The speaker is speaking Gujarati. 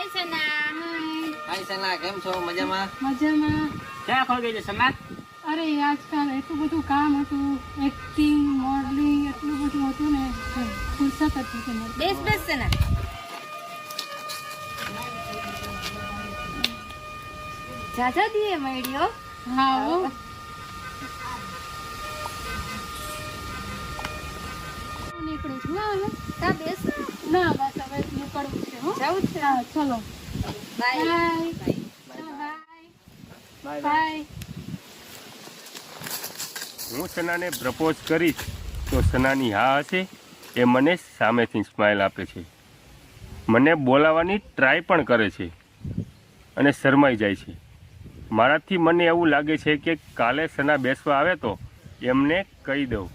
હાય સના. હાય સના, કેમ છો? મજામાં? મજામાં. ક્યાં ખોઈ ગઈ છે સના? અરે આજકાલ એટલું બધું કામ હતું, એક્ટિંગ, મોડલિંગ એટલું બધું હતું ને ફુરસત હતી કે નથી. બેસ બેસ સના. જાજા દીએ મળ્યો. હા હો. નીકળું છું હા હવે. તા બેસ. ના બસ હવે નીકળવું છે હો. જાવું છે. હા ચલો બાય. Bye bye bye. હું સનાને પ્રપોઝ કરીશ તો સનાની હા હશે. એ મને સામેથી સ્માઇલ આપે છે, મને બોલાવવાની ટ્રાય પણ કરે છે અને શરમાઈ જાય છે. મારાથી મને એવું લાગે છે કે કાલે સના બેસવા આવે તો એમને કહી દઉં